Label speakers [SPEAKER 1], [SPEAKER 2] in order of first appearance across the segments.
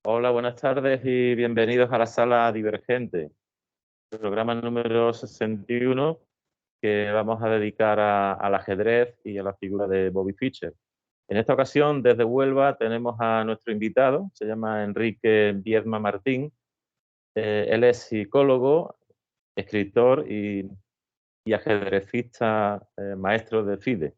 [SPEAKER 1] Hola, buenas tardes y bienvenidos a la Sala Divergente, programa número 61 que vamos a dedicar al ajedrez y a la figura de Bobby Fischer. En esta ocasión, desde Huelva, tenemos a nuestro invitado, se llama Enrique Viedma Martín. Él es psicólogo, escritor y ajedrecista, maestro de FIDE.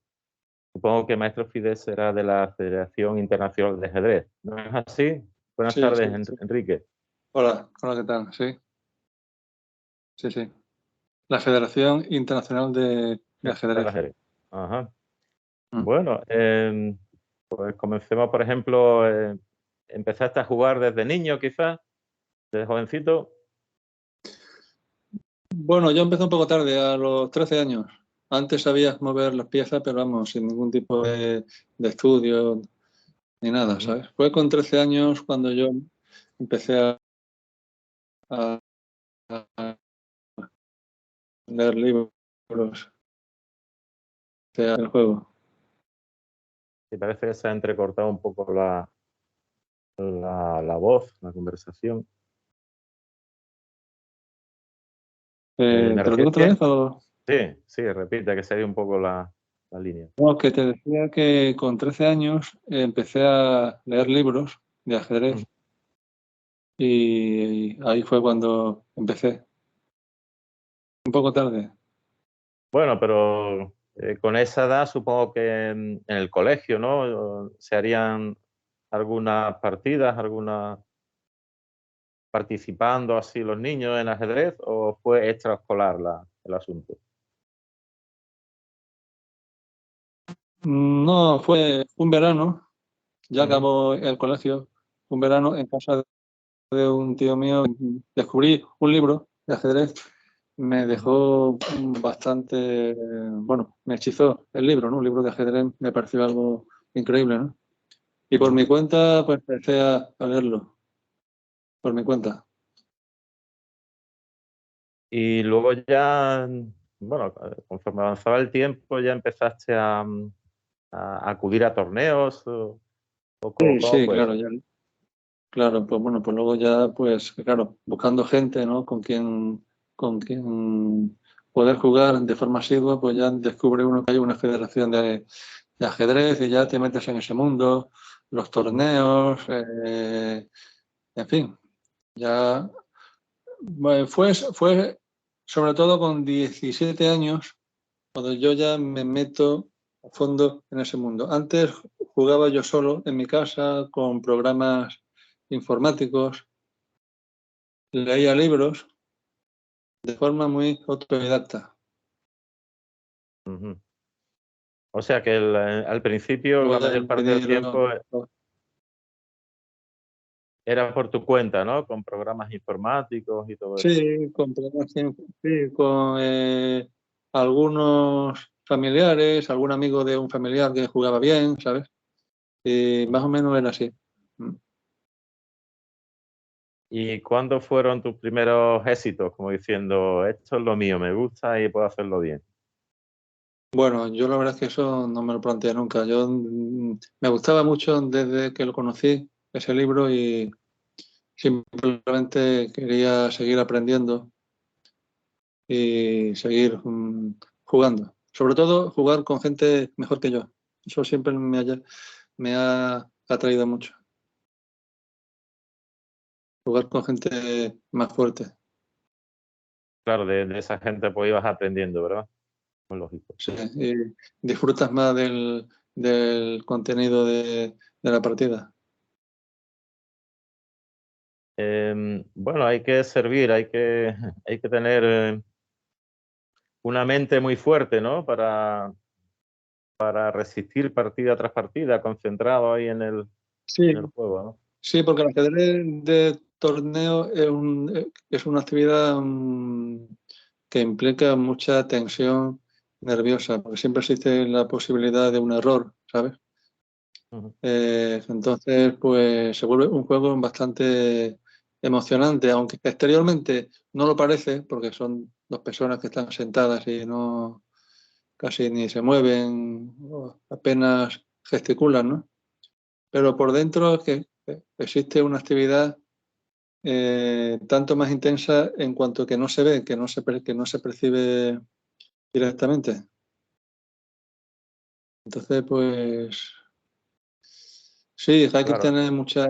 [SPEAKER 1] Supongo que maestro FIDE será de la Federación Internacional de Ajedrez. ¿No es así? Buenas
[SPEAKER 2] Sí,
[SPEAKER 1] tardes,
[SPEAKER 2] sí.
[SPEAKER 1] Enrique.
[SPEAKER 2] Hola, ¿qué tal? Sí. La Federación Internacional de
[SPEAKER 1] Del
[SPEAKER 2] Ajedrez.
[SPEAKER 1] ajedrez. Ajá.
[SPEAKER 2] Mm.
[SPEAKER 1] Bueno, pues comencemos, por ejemplo, ¿empezaste a jugar desde niño quizás? ¿Desde jovencito?
[SPEAKER 2] Bueno, yo empecé un poco tarde, a los 13 años. Antes sabía mover las piezas, pero vamos, sin ningún tipo de estudio ni nada,
[SPEAKER 1] Ujú.
[SPEAKER 2] ¿sabes? Fue con 13 años cuando yo empecé a leer libros del juego.
[SPEAKER 1] Y parece que se ha entrecortado un poco la voz, la conversación. ¿Me
[SPEAKER 2] ¿Te lo digo
[SPEAKER 1] refieres
[SPEAKER 2] otra
[SPEAKER 1] bien?
[SPEAKER 2] vez o...?
[SPEAKER 1] Sí, repite, que se ha ido un poco la línea.
[SPEAKER 2] No, que te decía que con 13 años empecé a leer libros de
[SPEAKER 1] Ujú.
[SPEAKER 2] ajedrez y ahí fue cuando empecé. Un poco tarde.
[SPEAKER 1] Bueno, pero con esa edad supongo que en el colegio, ¿no? Se harían algunas partidas, algunas participando así los niños en ajedrez, o fue extraescolar el asunto.
[SPEAKER 2] No, fue un verano, ya
[SPEAKER 1] Ujú.
[SPEAKER 2] acabó el colegio, un verano en casa de un tío mío, descubrí un libro de ajedrez, me
[SPEAKER 1] Ujú.
[SPEAKER 2] dejó bastante, bueno, me hechizó el libro, ¿no? Un libro de ajedrez me pareció algo increíble, ¿no? Y por mi
[SPEAKER 1] Ujú.
[SPEAKER 2] cuenta, pues empecé a leerlo, por mi cuenta.
[SPEAKER 1] Y luego ya, bueno, conforme avanzaba el tiempo, ya empezaste a acudir a torneos, o cómo
[SPEAKER 2] Sí,
[SPEAKER 1] fue
[SPEAKER 2] claro,
[SPEAKER 1] eso.
[SPEAKER 2] ya, claro, pues bueno, pues luego ya, pues claro, buscando gente, ¿no? Con quien poder jugar de forma asidua, pues ya descubre uno que hay una federación de ajedrez y ya te metes en ese mundo, los
[SPEAKER 1] Ujú.
[SPEAKER 2] torneos, en fin, ya bueno, fue sobre todo con 17 años cuando yo ya me meto a fondo en ese mundo. Antes jugaba yo solo en mi casa con programas informáticos, leía libros de forma muy autodidacta.
[SPEAKER 1] Ujú. O sea que al principio,
[SPEAKER 2] Luego
[SPEAKER 1] la
[SPEAKER 2] ya
[SPEAKER 1] mayor parte del
[SPEAKER 2] decidí
[SPEAKER 1] tiempo era por tu cuenta, ¿no? Con programas informáticos y todo eso.
[SPEAKER 2] sí, con programas, sí, con algunos familiares, algún amigo de un familiar que jugaba bien, ¿sabes? Y más o menos era así. Mm.
[SPEAKER 1] ¿Y cuándo fueron tus primeros éxitos? Como diciendo, esto es lo mío, me gusta y puedo hacerlo bien.
[SPEAKER 2] Bueno, yo la verdad es que eso no me lo planteé nunca. Yo me gustaba mucho desde que lo conocí, ese libro, y simplemente quería seguir aprendiendo y seguir jugando. Sobre todo jugar con gente mejor que yo. Eso siempre me ha atraído mucho. Jugar con gente más fuerte.
[SPEAKER 1] Claro, de esa gente pues ibas aprendiendo, ¿verdad? Muy lógico.
[SPEAKER 2] Sí, y disfrutas más del contenido de la partida.
[SPEAKER 1] Bueno, hay que servir, hay que tener una mente muy fuerte, ¿no? Para resistir partida tras partida, concentrado ahí en el
[SPEAKER 2] Sí,
[SPEAKER 1] juego, ¿no?
[SPEAKER 2] sí, porque el ajedrez de torneo es una actividad que implica mucha tensión nerviosa, porque siempre existe la posibilidad de un error, ¿sabes?
[SPEAKER 1] Ujú.
[SPEAKER 2] Entonces, pues se vuelve un juego bastante emocionante, aunque exteriormente no lo parece, porque son dos personas que están sentadas y no casi ni se mueven, o apenas gesticulan, ¿no? Pero por dentro es que existe una actividad tanto más intensa en cuanto que no se ve, que no se percibe directamente. Entonces, pues sí, hay que
[SPEAKER 1] Claro.
[SPEAKER 2] tener mucha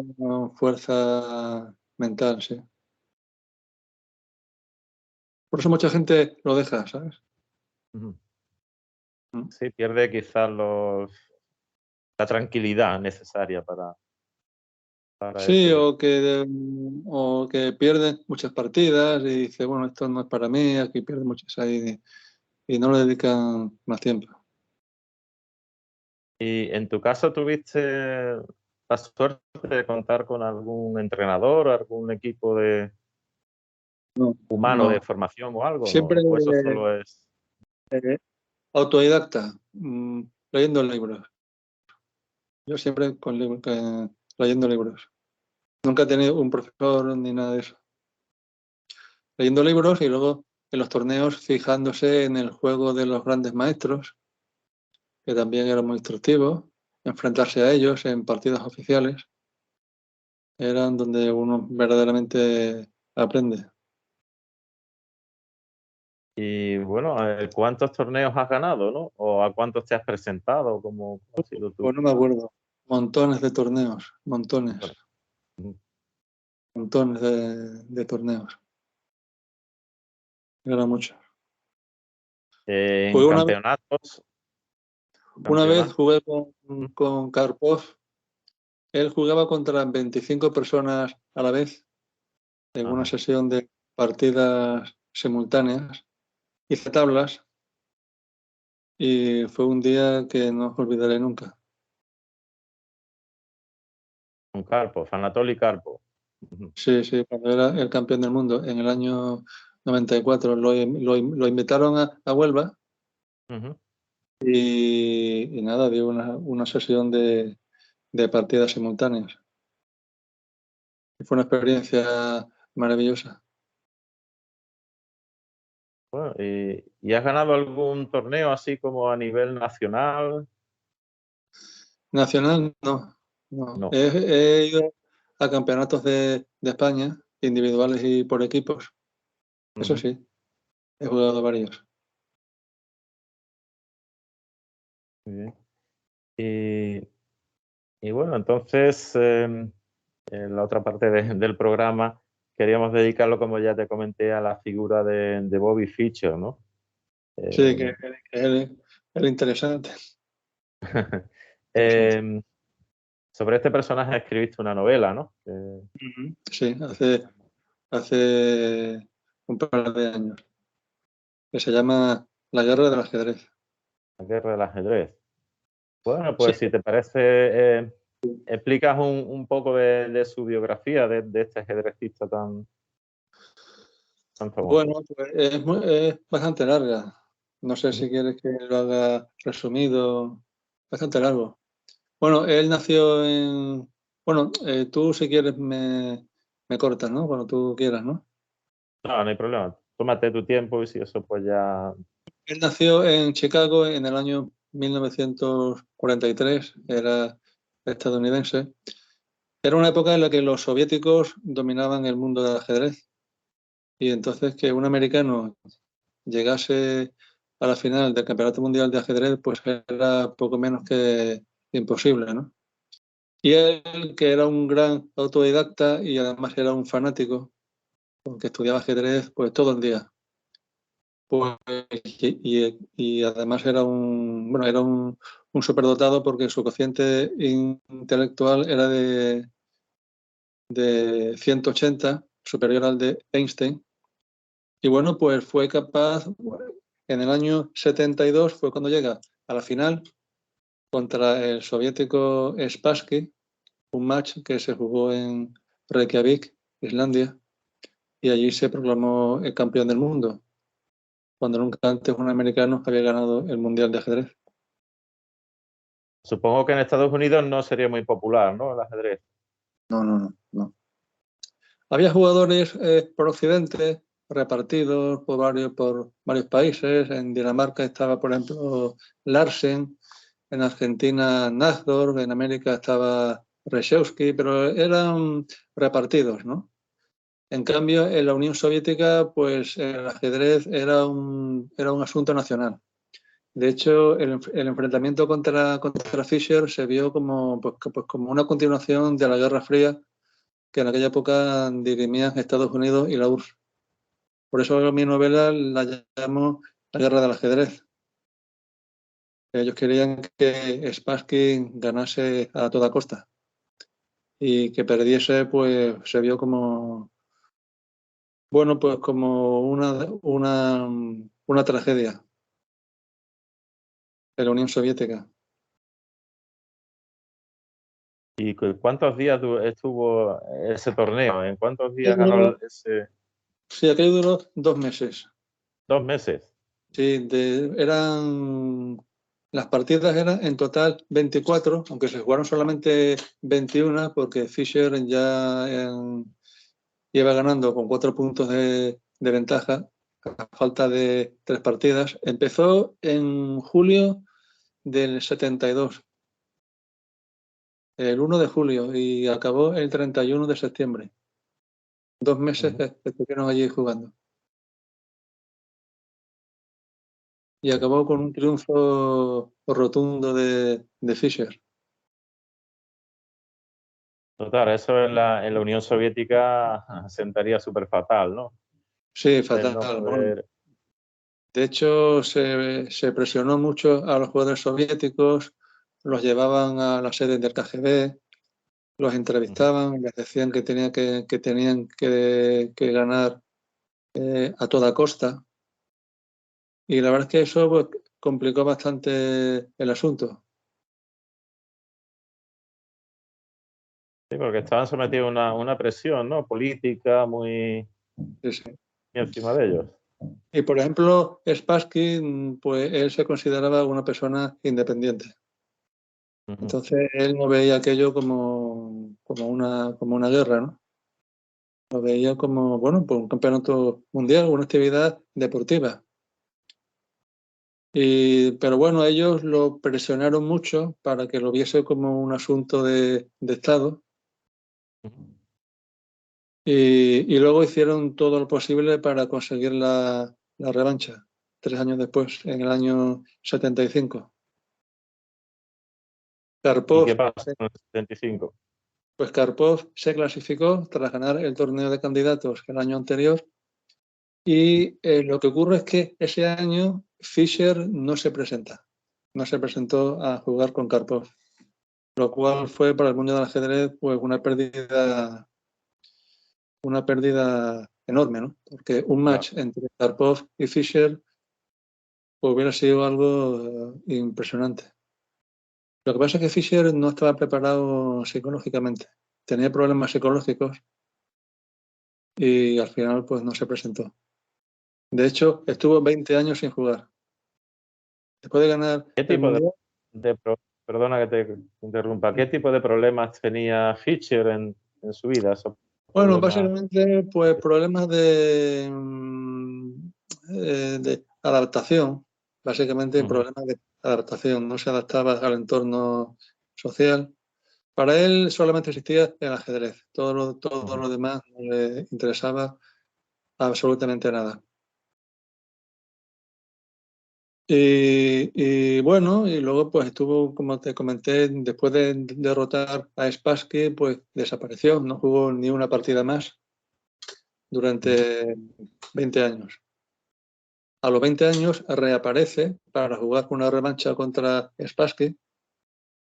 [SPEAKER 2] fuerza mental, sí. Por eso mucha gente lo deja, ¿sabes?
[SPEAKER 1] Ujú.
[SPEAKER 2] Mm.
[SPEAKER 1] Sí, pierde quizás la tranquilidad necesaria para
[SPEAKER 2] Sí,
[SPEAKER 1] ese.
[SPEAKER 2] o que pierden muchas partidas y dice, bueno, esto no es para mí, aquí pierden muchas ahí y no le dedican más tiempo.
[SPEAKER 1] Y en tu caso, ¿tuviste la suerte de contar con algún entrenador, algún equipo
[SPEAKER 2] No,
[SPEAKER 1] humano de
[SPEAKER 2] no.
[SPEAKER 1] formación o algo? ¿No?
[SPEAKER 2] Siempre
[SPEAKER 1] ¿O eso solo es?
[SPEAKER 2] autodidacta, leyendo libros. Yo siempre leyendo libros. Nunca he tenido un profesor ni nada de eso. Leyendo libros y luego en los torneos fijándose en el juego de los grandes maestros, que también era muy instructivo, enfrentarse a ellos en partidas oficiales, eran donde uno verdaderamente aprende.
[SPEAKER 1] Y bueno, ¿cuántos torneos has ganado, no? ¿O a cuántos te has presentado? ¿Cómo ha sido tu?
[SPEAKER 2] Pues no me acuerdo. Montones de torneos, montones,
[SPEAKER 1] Bueno, ujú.
[SPEAKER 2] montones de torneos. Era mucho.
[SPEAKER 1] En
[SPEAKER 2] Jugué
[SPEAKER 1] campeonatos,
[SPEAKER 2] una vez
[SPEAKER 1] campeonatos.
[SPEAKER 2] jugué
[SPEAKER 1] ¿Mm?
[SPEAKER 2] con Karpov. Él jugaba contra 25 personas a la vez en una
[SPEAKER 1] Ajá.
[SPEAKER 2] sesión de partidas simultáneas. Hice tablas y fue un día que no olvidaré nunca.
[SPEAKER 1] Con Karpov, Anatoly Karpov. Ujú.
[SPEAKER 2] Sí, sí, cuando era el campeón del mundo en el año 94 lo invitaron a Huelva
[SPEAKER 1] Ujú.
[SPEAKER 2] y nada, dio una sesión de partidas simultáneas. Y fue una experiencia maravillosa.
[SPEAKER 1] Bueno, ¿y has ganado algún torneo así como a nivel nacional?
[SPEAKER 2] Nacional, no. No.
[SPEAKER 1] No.
[SPEAKER 2] He ido a campeonatos de España, individuales y por equipos. Eso
[SPEAKER 1] Ujú.
[SPEAKER 2] sí, he jugado varios.
[SPEAKER 1] Muy bien. Y, y bueno, entonces, en la otra parte del programa queríamos dedicarlo, como ya te comenté, a la figura de Bobby Fischer, ¿no?
[SPEAKER 2] Sí,
[SPEAKER 1] Eh,
[SPEAKER 2] que era interesante. Interesante.
[SPEAKER 1] em, sobre este personaje escribiste una novela, ¿no?
[SPEAKER 2] Ujú. Sí, hace un par de años, que se llama La guerra del ajedrez.
[SPEAKER 1] La guerra del ajedrez. Bueno,
[SPEAKER 2] Sí,
[SPEAKER 1] pues si te parece, explicas un poco de su biografía, de este ajedrecista tan famoso.
[SPEAKER 2] bueno, pues es bastante larga. No sé
[SPEAKER 1] Ujú,
[SPEAKER 2] si quieres que lo haga resumido. Bastante largo. Bueno, él nació en... Bueno, tú si quieres me cortas, ¿no? Cuando tú quieras, ¿no?
[SPEAKER 1] no, no hay problema. Tómate tu tiempo y si eso pues ya.
[SPEAKER 2] Él nació en Chicago en el año 1943, era estadounidense. Era una época en la que los soviéticos dominaban el mundo del ajedrez y entonces que un americano llegase a la final del Campeonato Mundial de Ajedrez pues era poco menos que imposible, ¿no? Y él, que era un gran autodidacta y además era un fanático, porque estudiaba ajedrez pues todo el día. Pues, y además era un superdotado porque su cociente intelectual era de 180, superior al de Einstein. Y bueno, pues fue capaz, en el año 72 fue cuando llega a la final contra el soviético Spassky, un match que se jugó en Reykjavik, Islandia, y allí se proclamó el campeón del mundo, cuando nunca antes un americano había ganado el Mundial de Ajedrez.
[SPEAKER 1] Supongo que en Estados Unidos no sería muy popular, ¿no? El ajedrez.
[SPEAKER 2] No, no, no, no. Había jugadores por Occidente repartidos por varios países. En Dinamarca estaba, por ejemplo, Larsen, en Argentina Najdorf, en América estaba Reshevsky, pero eran repartidos, ¿no? En cambio, en la Unión Soviética, pues el ajedrez era un asunto nacional. De hecho, el enfrentamiento contra Fischer se vio como, pues, como una continuación de la Guerra Fría que en aquella época dirimían Estados Unidos y la URSS. Por eso mi novela la llamo La Guerra del Ajedrez. Ellos querían que Spassky ganase a toda costa y que perdiese, pues se vio como, bueno, pues como una tragedia de la Unión Soviética.
[SPEAKER 1] ¿Y cuántos días estuvo ese torneo? ¿En cuántos días
[SPEAKER 2] Aquello
[SPEAKER 1] ganó
[SPEAKER 2] duró,
[SPEAKER 1] ese?
[SPEAKER 2] sí, aquello duró 2 meses.
[SPEAKER 1] 2 meses.
[SPEAKER 2] Sí, las partidas eran en total 24, aunque se jugaron solamente 21 porque Fischer ya iba ganando con 4 puntos de ventaja a falta de 3 partidas. Empezó en julio del 72, el 1 de julio, y acabó el 31 de septiembre. 2 meses que estuvieron allí jugando. Y acabó con un triunfo rotundo de Fischer.
[SPEAKER 1] Total, eso en la Unión Soviética sentaría súper fatal, ¿no?
[SPEAKER 2] Sí,
[SPEAKER 1] El no
[SPEAKER 2] fatal. Bueno,
[SPEAKER 1] poder.
[SPEAKER 2] de hecho, se presionó mucho a los jugadores soviéticos, los llevaban a las sedes del KGB, los entrevistaban, les decían que tenían que ganar a toda costa. Y la verdad es que eso, pues, complicó bastante el asunto.
[SPEAKER 1] Sí, porque estaban sometidos a una presión, ¿no? Política muy
[SPEAKER 2] Sí, sí.
[SPEAKER 1] encima de ellos.
[SPEAKER 2] Y por ejemplo, Spassky, pues él se consideraba una persona independiente. Entonces él no veía aquello como una guerra, ¿no? Lo veía como, bueno, pues un campeonato mundial, una actividad deportiva. Pero bueno, ellos lo presionaron mucho para que lo viese como un asunto de Estado y luego hicieron todo lo posible para conseguir la revancha, 3 años después, en el año 75.
[SPEAKER 1] ¿Y qué
[SPEAKER 2] Karpov,
[SPEAKER 1] pasó en el 75?
[SPEAKER 2] pues Karpov se clasificó tras ganar el torneo de candidatos el año anterior y lo que ocurre es que ese año Fischer no se presentó a jugar con Karpov, lo cual fue para el mundo del ajedrez pues una pérdida enorme, ¿no? Porque un match entre Karpov y Fischer pues, hubiera sido algo impresionante. Lo que pasa es que Fischer no estaba preparado psicológicamente, tenía problemas psicológicos y al final pues no se presentó. De hecho, estuvo 20 años sin jugar. Después de ganar
[SPEAKER 1] ¿Qué
[SPEAKER 2] el
[SPEAKER 1] tipo
[SPEAKER 2] Mundial,
[SPEAKER 1] perdona que te interrumpa, qué tipo de problemas tenía Fischer en su vida? ¿Esos
[SPEAKER 2] bueno,
[SPEAKER 1] problemas?
[SPEAKER 2] básicamente pues problemas de adaptación, básicamente problemas de adaptación, no se adaptaba al entorno social. Para él solamente existía el ajedrez, todo lo demás no le interesaba absolutamente nada. Y bueno, y luego pues estuvo, como te comenté, después de derrotar a Spassky, pues desapareció, no jugó ni una partida más durante 20 años. A los 20 años reaparece para jugar una revancha contra Spassky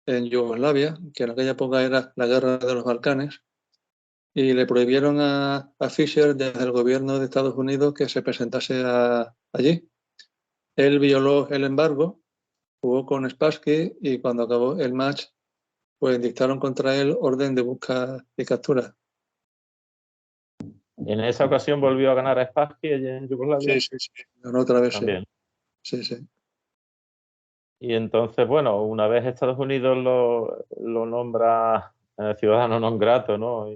[SPEAKER 2] en Yugoslavia, que en aquella época era la guerra de los Balcanes, y le prohibieron a Fischer desde el gobierno de Estados Unidos que se presentase allí. Él violó el embargo, jugó con Spassky y cuando acabó el match, pues dictaron contra él orden de busca y captura.
[SPEAKER 1] En esa ocasión volvió a ganar a Spassky allí en Yugoslavia
[SPEAKER 2] Sí, sí, sí. Ganó otra vez, sí.
[SPEAKER 1] también.
[SPEAKER 2] Sí, sí.
[SPEAKER 1] Y entonces, bueno, una vez Estados Unidos lo nombra ciudadano non grato, ¿no?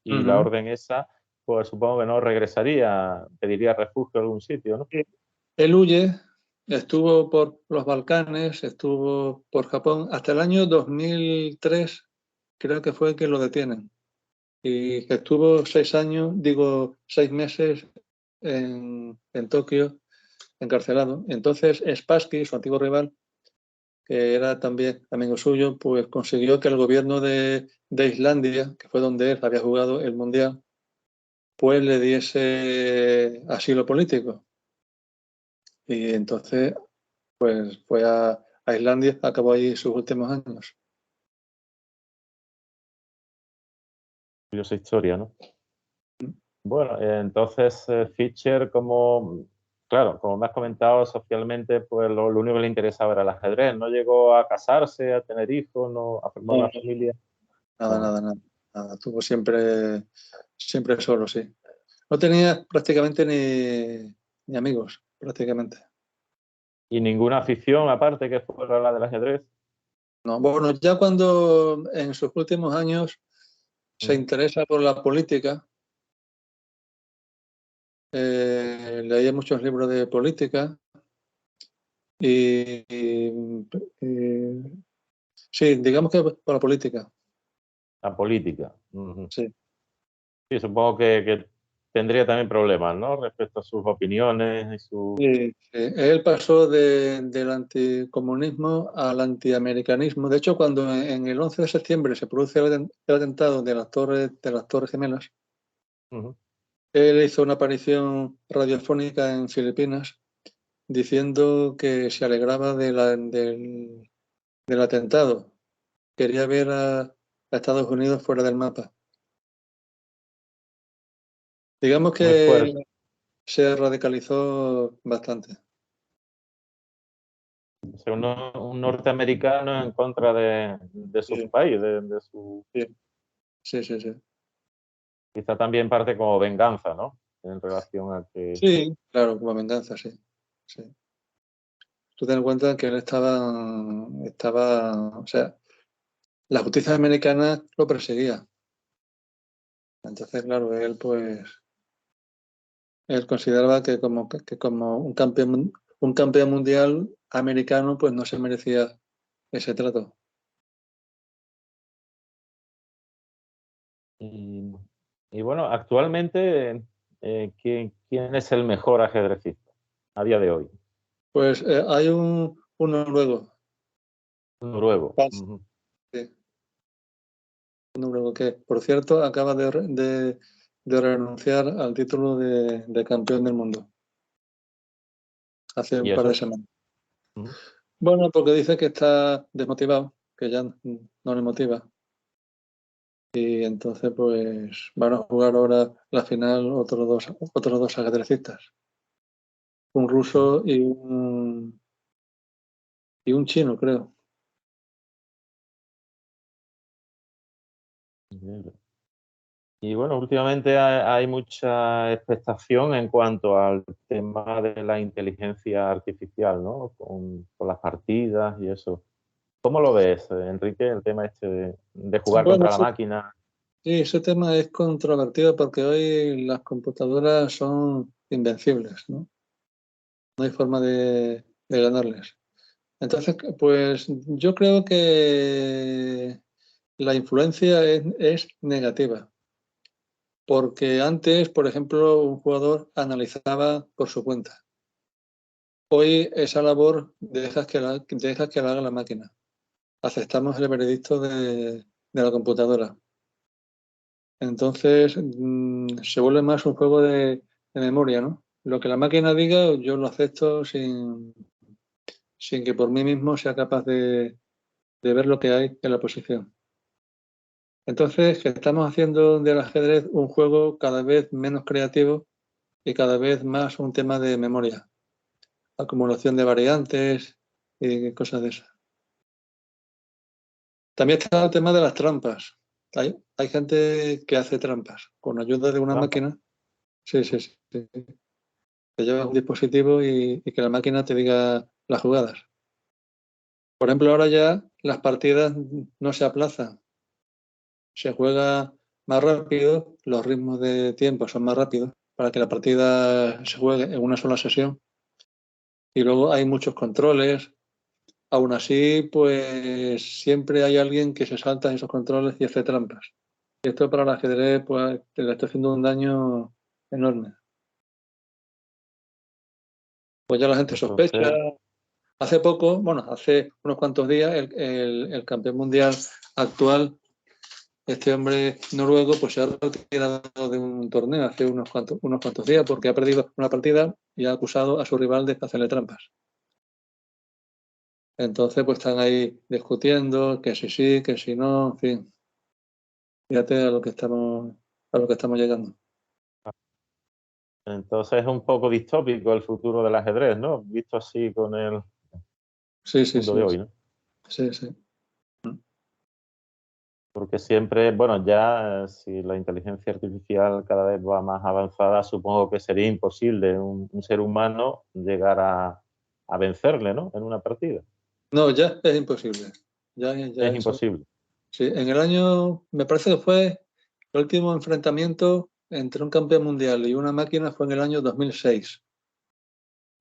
[SPEAKER 1] Y la orden esa, pues supongo que no regresaría, pediría refugio a algún sitio, ¿no?
[SPEAKER 2] Él huye, estuvo por los Balcanes, estuvo por Japón hasta el año 2003, creo que fue que lo detienen. Y que estuvo 6 meses en Tokio, encarcelado. Entonces, Spassky, su antiguo rival, que era también amigo suyo, pues consiguió que el gobierno de Islandia, que fue donde él había jugado el Mundial, pues le diese asilo político. Y entonces, pues fue a Islandia, acabó allí sus últimos años.
[SPEAKER 1] Curiosa historia, ¿no? Bueno, entonces Fischer, claro, como me has comentado, socialmente, pues lo único que le interesaba era el ajedrez. No llegó a casarse, a tener hijos, no, a formar una familia.
[SPEAKER 2] Nada. Tuvo siempre solo, sí. No tenía prácticamente ni amigos, prácticamente.
[SPEAKER 1] ¿Y ninguna afición aparte que fuera la del ajedrez?
[SPEAKER 2] No, bueno, ya cuando en sus últimos años se interesa por la política, leía muchos libros de política y sí, digamos que por la política.
[SPEAKER 1] La política.
[SPEAKER 2] Sí.
[SPEAKER 1] Sí, supongo que tendría también problemas, ¿no? Respecto a sus opiniones y su...
[SPEAKER 2] Sí. Él pasó del anticomunismo al antiamericanismo. De hecho, cuando en el 11 de septiembre se produce el atentado de las Torres Gemelas, él hizo una aparición radiofónica en Filipinas diciendo que se alegraba del atentado. Quería ver a Estados Unidos fuera del mapa. Digamos
[SPEAKER 1] Muy
[SPEAKER 2] que
[SPEAKER 1] fuerte.
[SPEAKER 2] él se radicalizó bastante.
[SPEAKER 1] O sea, un norteamericano en contra de su
[SPEAKER 2] Sí,
[SPEAKER 1] país, de su...
[SPEAKER 2] sí.
[SPEAKER 1] Quizá también parte como venganza, ¿no? En relación a que...
[SPEAKER 2] Sí, claro, como venganza, sí. Tú ten en cuenta que él o sea, la justicia americana lo perseguía. Entonces, claro, él consideraba que como un campeón mundial americano, pues no se merecía ese trato.
[SPEAKER 1] Y bueno, actualmente, ¿quién es el mejor ajedrecista a día de hoy?
[SPEAKER 2] Pues hay un noruego,
[SPEAKER 1] Un noruego.
[SPEAKER 2] Paz, sí, un noruego que, por cierto, acaba de renunciar al título de campeón del mundo hace
[SPEAKER 1] ¿Y
[SPEAKER 2] un par de
[SPEAKER 1] eso?
[SPEAKER 2] semanas. Bueno, porque dice que está desmotivado, que ya no le motiva. Y entonces, pues, van a jugar ahora la final otros dos ajedrecistas. Un ruso y un chino, creo.
[SPEAKER 1] Y bueno, últimamente hay mucha expectación en cuanto al tema de la inteligencia artificial, ¿no? Con las partidas y eso. ¿Cómo lo ves, Enrique, el tema este de jugar
[SPEAKER 2] Bueno,
[SPEAKER 1] contra la máquina?
[SPEAKER 2] sí, ese tema es controvertido porque hoy las computadoras son invencibles, ¿no? No hay forma de ganarles. Entonces, pues yo creo que la influencia es negativa. Porque antes, por ejemplo, un jugador analizaba por su cuenta. Hoy esa labor dejas que la haga la máquina. Aceptamos el veredicto de la computadora. Entonces se vuelve más un juego de memoria, ¿no? Lo que la máquina diga, yo lo acepto sin que por mí mismo sea capaz de ver lo que hay en la posición. Entonces, que estamos haciendo del ajedrez un juego cada vez menos creativo y cada vez más un tema de memoria, acumulación de variantes y cosas de esas. También está el tema de las trampas. Hay gente que hace trampas con ayuda de una
[SPEAKER 1] ¿Trampa?
[SPEAKER 2] máquina. Sí. Te llevas un dispositivo y que la máquina te diga las jugadas. Por ejemplo, ahora ya las partidas no se aplazan. Se juega más rápido, los ritmos de tiempo son más rápidos para que la partida se juegue en una sola sesión. Y luego hay muchos controles. Aún así, pues siempre hay alguien que se salta en esos controles y hace trampas. Y esto para el ajedrez, pues le está haciendo un daño enorme. Pues ya la gente sospecha.
[SPEAKER 1] Entonces,
[SPEAKER 2] Hace poco, bueno, hace unos cuantos días, el campeón mundial actual, este hombre noruego, pues se ha retirado de un torneo hace unos cuantos días porque ha perdido una partida y ha acusado a su rival de hacerle trampas. Entonces, pues están ahí discutiendo que si sí, que si no, en fin. Fíjate a lo que estamos llegando.
[SPEAKER 1] entonces es un poco distópico el futuro del ajedrez, ¿no? Visto así con el
[SPEAKER 2] Sí, sí,
[SPEAKER 1] mundo de
[SPEAKER 2] sí,
[SPEAKER 1] hoy, ¿no?
[SPEAKER 2] sí, sí.
[SPEAKER 1] Porque siempre, bueno, ya si la inteligencia artificial cada vez va más avanzada, supongo que sería imposible un ser humano llegar a vencerle, ¿no? En una partida.
[SPEAKER 2] No, ya es imposible. Ya
[SPEAKER 1] Es
[SPEAKER 2] eso.
[SPEAKER 1] imposible.
[SPEAKER 2] Sí, en el año, me parece que fue el último enfrentamiento entre un campeón mundial y una máquina fue en el año 2006.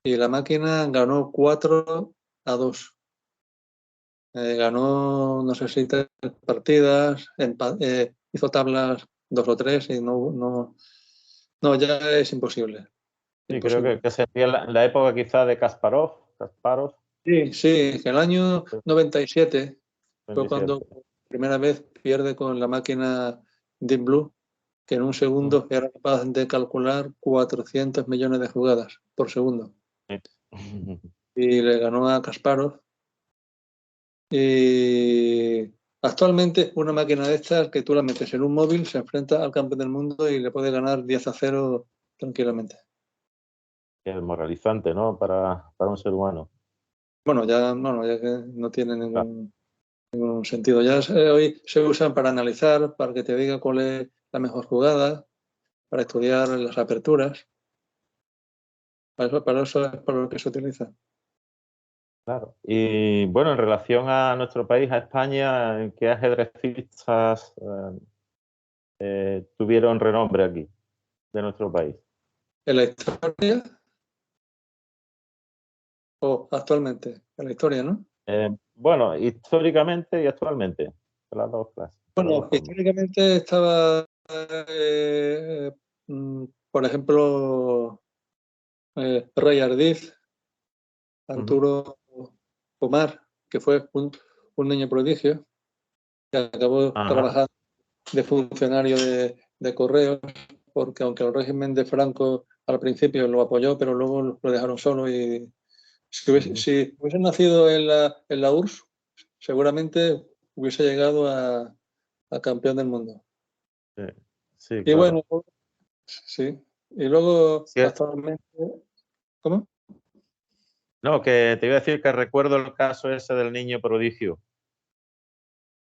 [SPEAKER 2] Y la máquina ganó 4-2. Ganó, no sé si 3 partidas, hizo tablas 2 o 3 y no, ya es imposible.
[SPEAKER 1] Sí, creo
[SPEAKER 2] Imposible.
[SPEAKER 1] que sería la época quizá de Kasparov,
[SPEAKER 2] Sí, sí, que el año 97 fue
[SPEAKER 1] 27.
[SPEAKER 2] cuando por primera vez pierde con la máquina Deep Blue, que en un segundo era capaz de calcular 400 millones de jugadas por segundo. Y le ganó a Kasparov. Y actualmente una máquina de estas que tú la metes en un móvil se enfrenta al campeón del mundo y le puede ganar 10-0 tranquilamente.
[SPEAKER 1] Es moralizante, ¿no? Para un ser humano.
[SPEAKER 2] Bueno, ya que no tiene
[SPEAKER 1] Claro,
[SPEAKER 2] ningún sentido. Ya hoy se usan para analizar, para que te diga cuál es la mejor jugada, para estudiar las aperturas. Para eso es para lo que se utiliza.
[SPEAKER 1] claro. Y bueno, en relación a nuestro país, a España, ¿qué ajedrecistas tuvieron renombre aquí, de nuestro país?
[SPEAKER 2] En la historia o actualmente, en la historia, ¿no?
[SPEAKER 1] Bueno, históricamente y actualmente, de las dos clases, de las dos
[SPEAKER 2] Bueno,
[SPEAKER 1] formas.
[SPEAKER 2] históricamente estaba, eh, por ejemplo, Rey Ardiz,
[SPEAKER 1] Ujú.
[SPEAKER 2] Arturo Pomar, que fue un niño prodigio, que acabó
[SPEAKER 1] Ajá.
[SPEAKER 2] trabajando de funcionario de correos, porque aunque el régimen de Franco al principio lo apoyó, pero luego lo dejaron solo y
[SPEAKER 1] Ujú.
[SPEAKER 2] si hubiese nacido en la URSS, seguramente hubiese llegado a campeón del mundo.
[SPEAKER 1] Sí, sí,
[SPEAKER 2] Y
[SPEAKER 1] claro.
[SPEAKER 2] bueno, sí. Y luego,
[SPEAKER 1] Sí,
[SPEAKER 2] actualmente, ¿cómo?
[SPEAKER 1] no, que te iba a decir que recuerdo el caso ese del niño prodigio.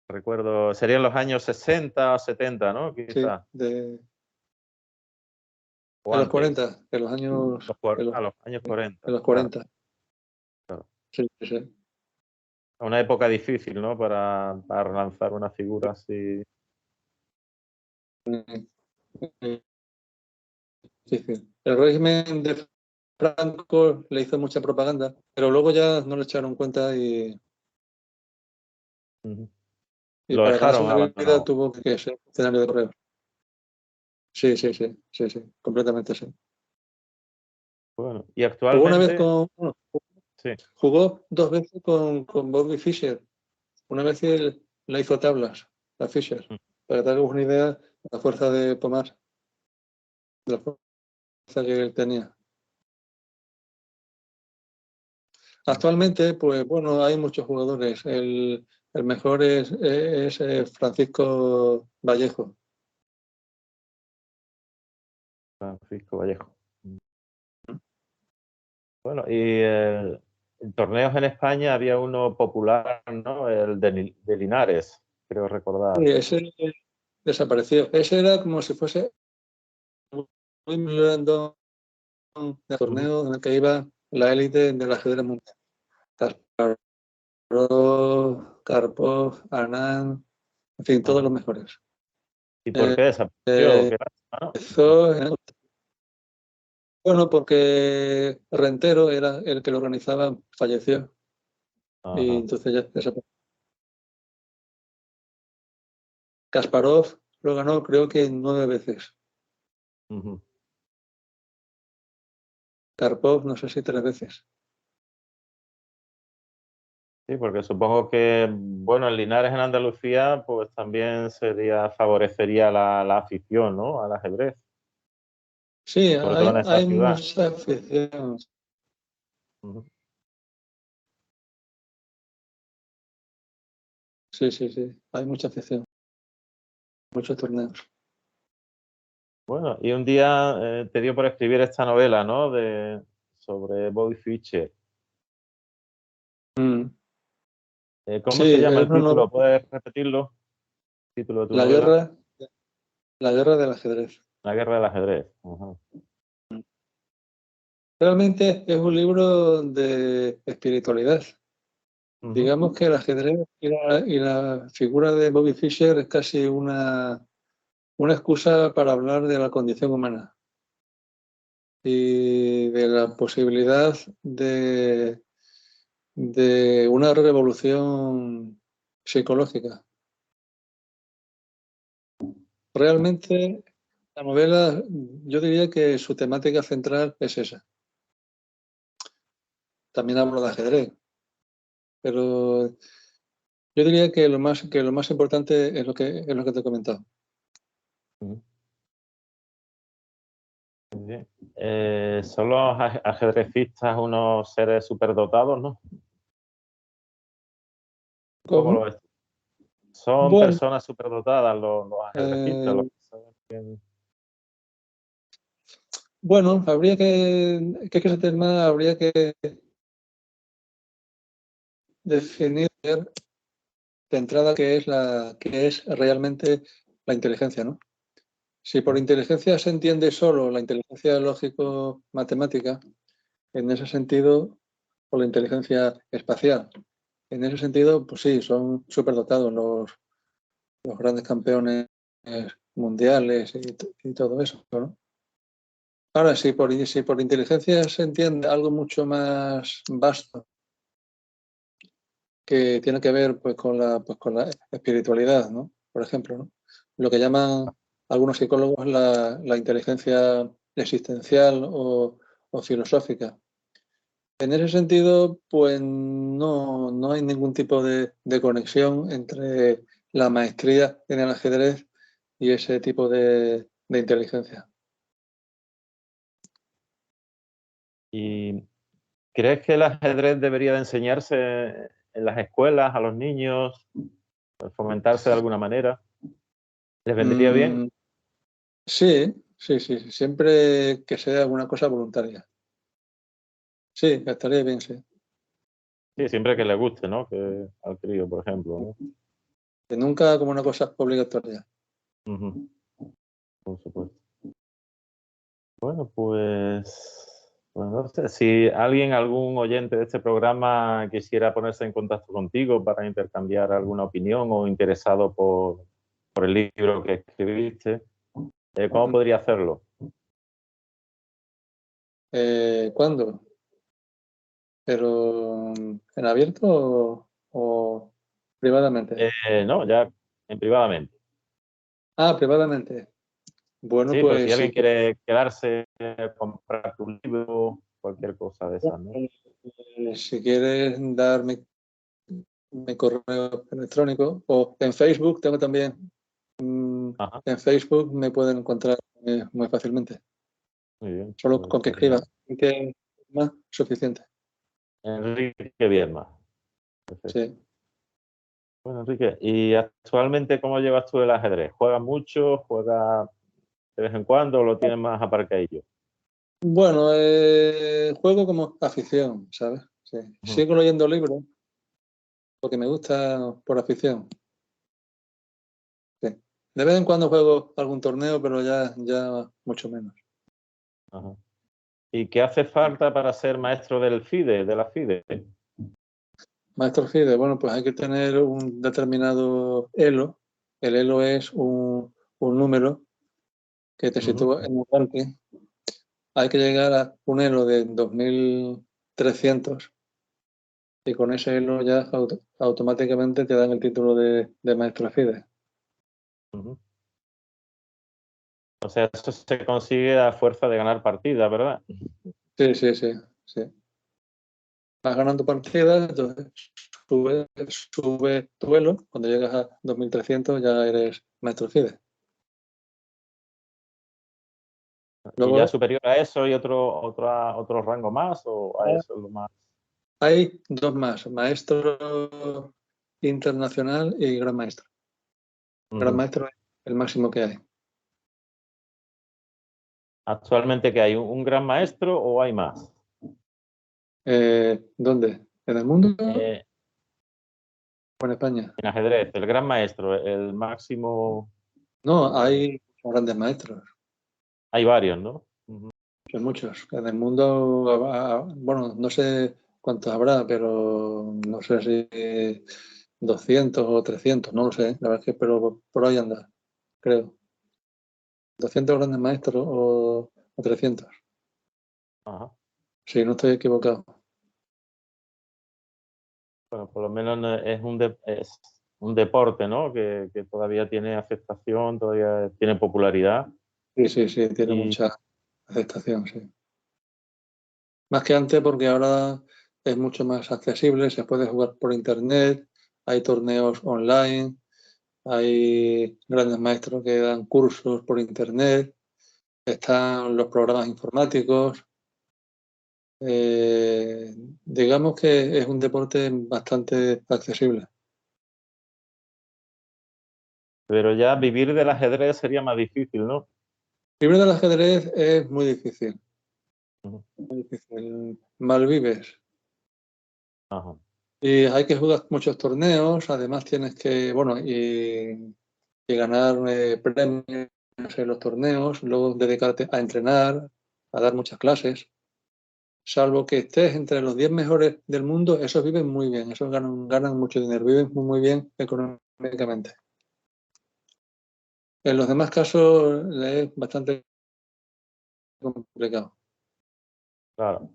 [SPEAKER 1] Recuerdo, serían los años 60 o 70, ¿no?
[SPEAKER 2] Sí,
[SPEAKER 1] Quizá, o
[SPEAKER 2] de los
[SPEAKER 1] antes,
[SPEAKER 2] 40, de los años,
[SPEAKER 1] a los años
[SPEAKER 2] de
[SPEAKER 1] 40,
[SPEAKER 2] los
[SPEAKER 1] claro,
[SPEAKER 2] 40.
[SPEAKER 1] claro.
[SPEAKER 2] Sí, sí, sí.
[SPEAKER 1] Una época difícil, ¿no? Para lanzar una figura así.
[SPEAKER 2] Difícil. El régimen de Franco le hizo mucha propaganda, pero luego ya no le echaron cuenta
[SPEAKER 1] Ujú.
[SPEAKER 2] y
[SPEAKER 1] Lo
[SPEAKER 2] para ganarse
[SPEAKER 1] dejaron
[SPEAKER 2] la vida
[SPEAKER 1] abandonado.
[SPEAKER 2] tuvo que ser funcionario de correos. Sí, sí, sí, sí, sí, completamente sí.
[SPEAKER 1] Bueno, y
[SPEAKER 2] Jugó una vez
[SPEAKER 1] actualmente,
[SPEAKER 2] bueno,
[SPEAKER 1] sí.
[SPEAKER 2] jugó 2 veces con Bobby Fischer. Una vez él le hizo tablas a Fischer. Para que te hagas una idea de la fuerza de Pomar, de la fuerza que él tenía. Actualmente, pues bueno, hay muchos jugadores. El mejor es Francisco Vallejo.
[SPEAKER 1] Francisco Vallejo. Bueno, y en torneos en España había uno popular, ¿no? El de Linares, creo
[SPEAKER 2] Sí,
[SPEAKER 1] recordar.
[SPEAKER 2] ese desapareció. Ese era como si fuese un
[SPEAKER 1] Ujú.
[SPEAKER 2] torneo en el que iba la élite del ajedrez mundial. Kasparov, Karpov, Anand, en fin, todos
[SPEAKER 1] Ajá.
[SPEAKER 2] los mejores.
[SPEAKER 1] ¿Y por qué desapareció? Qué lástima, ¿no?
[SPEAKER 2] Empezó bueno, porque Rentero era el que lo organizaba, falleció. Y
[SPEAKER 1] Ajá.
[SPEAKER 2] entonces ya desapareció. Kasparov lo ganó creo que 9 veces.
[SPEAKER 1] Ujú.
[SPEAKER 2] Karpov no sé si 3 veces.
[SPEAKER 1] Sí, porque supongo que, bueno, en Linares, en Andalucía, pues también favorecería la afición, ¿no? Al ajedrez,
[SPEAKER 2] Sí,
[SPEAKER 1] sobre todo en esa
[SPEAKER 2] hay
[SPEAKER 1] ciudad.
[SPEAKER 2] mucha afición.
[SPEAKER 1] Ujú.
[SPEAKER 2] Sí, sí, sí. Hay mucha afición. Muchos torneos.
[SPEAKER 1] Bueno, y un día te dio por escribir esta novela, ¿no? Sobre Bobby Fischer.
[SPEAKER 2] Mm.
[SPEAKER 1] ¿Cómo
[SPEAKER 2] Sí,
[SPEAKER 1] se llama
[SPEAKER 2] es
[SPEAKER 1] el
[SPEAKER 2] una novela.
[SPEAKER 1] título? ¿Puedes repetirlo? El título de tu
[SPEAKER 2] La
[SPEAKER 1] novela.
[SPEAKER 2] guerra, la guerra del ajedrez.
[SPEAKER 1] La guerra del ajedrez. Ajá.
[SPEAKER 2] Realmente es un libro de espiritualidad.
[SPEAKER 1] Ujú.
[SPEAKER 2] Digamos que el ajedrez y la figura de Bobby Fischer es casi una excusa para hablar de la condición humana y de la posibilidad de una revolución psicológica. Realmente la novela, yo diría que su temática central es esa. También hablo de ajedrez, pero yo diría que lo más importante es lo que te he comentado.
[SPEAKER 1] Ujú. Muy bien. Son los ajedrecistas unos seres superdotados, ¿no? ¿Cómo lo
[SPEAKER 2] ¿Cómo?
[SPEAKER 1] ves? Son
[SPEAKER 2] Bueno,
[SPEAKER 1] personas superdotadas los ajedrecistas, los
[SPEAKER 2] eh,
[SPEAKER 1] que saben bien.
[SPEAKER 2] bueno, habría que ese tema habría que definir de entrada qué es realmente la inteligencia, ¿no? Si por
[SPEAKER 1] Ujú.
[SPEAKER 2] inteligencia se entiende solo la inteligencia lógico-matemática, en ese sentido, o la inteligencia espacial, en ese sentido, pues sí, son superdotados los grandes campeones mundiales y todo eso, ¿no? Ahora, si por inteligencia se entiende algo mucho más vasto que tiene que ver pues con la espiritualidad, ¿no? Por ejemplo, ¿no? Lo que llaman algunos psicólogos la inteligencia existencial o filosófica. En ese sentido, pues no hay ningún tipo de conexión entre la maestría en el ajedrez y ese tipo de inteligencia.
[SPEAKER 1] ¿Y crees que el ajedrez debería de enseñarse en las escuelas a los niños, fomentarse de alguna manera? ¿Les vendría bien?
[SPEAKER 2] Mm, sí, sí, sí, sí, siempre que sea alguna cosa voluntaria. Sí, estaría bien, sí.
[SPEAKER 1] Sí, siempre que les guste, ¿no? Que al crío, por ejemplo,
[SPEAKER 2] Que nunca como una cosa obligatoria.
[SPEAKER 1] ¿no? Ujú. Por supuesto. Bueno, pues no sé, si alguien, algún oyente de este programa quisiera ponerse en contacto contigo para intercambiar alguna opinión o interesado por el libro que escribiste, ¿cómo podría hacerlo?
[SPEAKER 2] ¿Cuándo? ¿Pero en abierto o privadamente?
[SPEAKER 1] No, ya privadamente.
[SPEAKER 2] Ah, privadamente. Bueno,
[SPEAKER 1] Sí, pues si
[SPEAKER 2] pues
[SPEAKER 1] alguien
[SPEAKER 2] sí.
[SPEAKER 1] quiere quedarse, comprar tu libro, cualquier cosa de esas, ¿no?
[SPEAKER 2] Si quieres dar mi correo electrónico o en Facebook, tengo también.
[SPEAKER 1] Ajá,
[SPEAKER 2] En Facebook me pueden encontrar muy fácilmente.
[SPEAKER 1] muy bien,
[SPEAKER 2] Solo
[SPEAKER 1] pues
[SPEAKER 2] con que
[SPEAKER 1] sería
[SPEAKER 2] escriban. Que más suficiente.
[SPEAKER 1] Enrique Viedma. Perfecto.
[SPEAKER 2] Sí.
[SPEAKER 1] Bueno, Enrique, ¿y actualmente cómo llevas tú el ajedrez? ¿Juegas mucho? ¿Juegas de vez en cuando o lo tienes más aparcadillo?
[SPEAKER 2] Bueno, juego como afición, ¿sabes? Sí.
[SPEAKER 1] Ujú.
[SPEAKER 2] Sigo leyendo libros porque me gusta por afición. Sí. De vez en cuando juego algún torneo, pero ya mucho menos.
[SPEAKER 1] Ajá. ¿Y qué hace falta para ser maestro del FIDE, de la FIDE?
[SPEAKER 2] Maestro Fide, bueno, pues hay que tener un determinado elo. El elo es un número que te
[SPEAKER 1] Ujú.
[SPEAKER 2] sitúa en un ranking. Hay que llegar a un elo de 2300 y con ese elo ya automáticamente te dan el título de maestro FIDE.
[SPEAKER 1] Ujú. O sea, eso se consigue a fuerza de ganar partidas, ¿verdad?
[SPEAKER 2] Sí, sí, sí, sí. Vas ganando partidas, entonces sube tu elo, cuando llegas a 2300 ya eres maestro FIDE.
[SPEAKER 1] Y ya
[SPEAKER 2] Luego
[SPEAKER 1] superior a eso y otro rango más, o a eso es lo más.
[SPEAKER 2] hay dos más, maestro internacional y gran maestro. Gran
[SPEAKER 1] Ujú.
[SPEAKER 2] maestro es el máximo que hay.
[SPEAKER 1] Actualmente, ¿que hay? ¿Un gran maestro o hay más?
[SPEAKER 2] ¿Dónde? ¿En el mundo
[SPEAKER 1] Eh,
[SPEAKER 2] o en España?
[SPEAKER 1] en ajedrez, el gran maestro, el máximo.
[SPEAKER 2] No, hay grandes maestros,
[SPEAKER 1] Hay varios, ¿no? Ujú.
[SPEAKER 2] son muchos. En el mundo, bueno, no sé cuántos habrá, pero no sé si 200 o 300, no lo sé, la verdad es que pero por ahí anda, creo. 200 grandes maestros o 300,
[SPEAKER 1] Ajá.
[SPEAKER 2] si no estoy equivocado.
[SPEAKER 1] Bueno, por lo menos es un deporte, ¿no? Que todavía tiene aceptación, todavía tiene popularidad.
[SPEAKER 2] Sí, sí, sí, tiene
[SPEAKER 1] Y
[SPEAKER 2] mucha aceptación, sí. Más que antes porque ahora es mucho más accesible, se puede jugar por internet, hay torneos online, hay grandes maestros que dan cursos por internet, están los programas informáticos. Eh, digamos que es un deporte bastante accesible.
[SPEAKER 1] pero ya vivir del ajedrez sería más difícil, ¿no?
[SPEAKER 2] Vivir del ajedrez es muy difícil,
[SPEAKER 1] Ujú.
[SPEAKER 2] muy difícil. Malvives.
[SPEAKER 1] Ajá.
[SPEAKER 2] Y hay que jugar muchos torneos, además tienes que, bueno, y ganar premios en los torneos, luego dedicarte a entrenar, a dar muchas clases. Salvo que estés entre los 10 mejores del mundo, esos viven muy bien, esos ganan mucho dinero, viven muy bien económicamente. En los demás casos es bastante complicado.
[SPEAKER 1] Claro.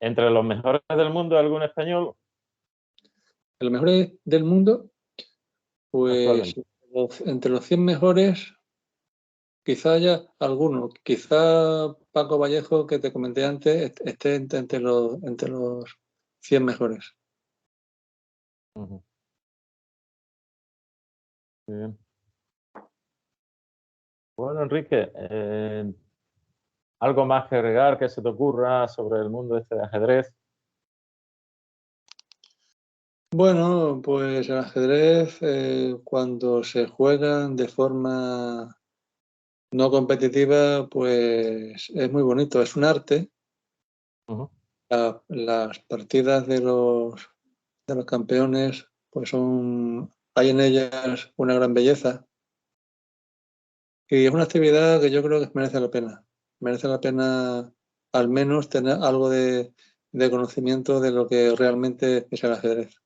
[SPEAKER 1] Entre los mejores del mundo, ¿algún español
[SPEAKER 2] En los mejores del mundo, pues
[SPEAKER 1] actualmente?
[SPEAKER 2] entre los 100 mejores, quizá haya alguno, quizá Paco Vallejo, que te comenté antes, esté entre los 100 mejores.
[SPEAKER 1] Ujú. Muy bien. Bueno, Enrique, ¿algo más que agregar que se te ocurra sobre el mundo este de ajedrez?
[SPEAKER 2] Bueno, pues el ajedrez, cuando se juegan de forma no competitiva, pues es muy bonito, es un arte.
[SPEAKER 1] Ujú.
[SPEAKER 2] Las partidas de los campeones, pues hay en ellas una gran belleza y es una actividad que yo creo que merece la pena. Merece la pena al menos tener algo de conocimiento de lo que realmente es el ajedrez.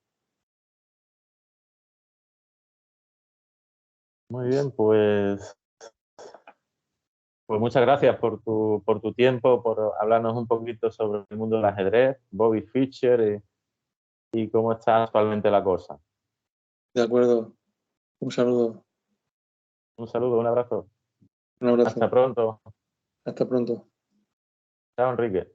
[SPEAKER 1] Muy bien, pues muchas gracias por tu tiempo, por hablarnos un poquito sobre el mundo del ajedrez, Bobby Fischer y cómo está actualmente la cosa.
[SPEAKER 2] De acuerdo. Un saludo,
[SPEAKER 1] Un saludo, un abrazo.
[SPEAKER 2] un
[SPEAKER 1] Hasta
[SPEAKER 2] abrazo.
[SPEAKER 1] pronto.
[SPEAKER 2] Hasta pronto.
[SPEAKER 1] Chao, Enrique.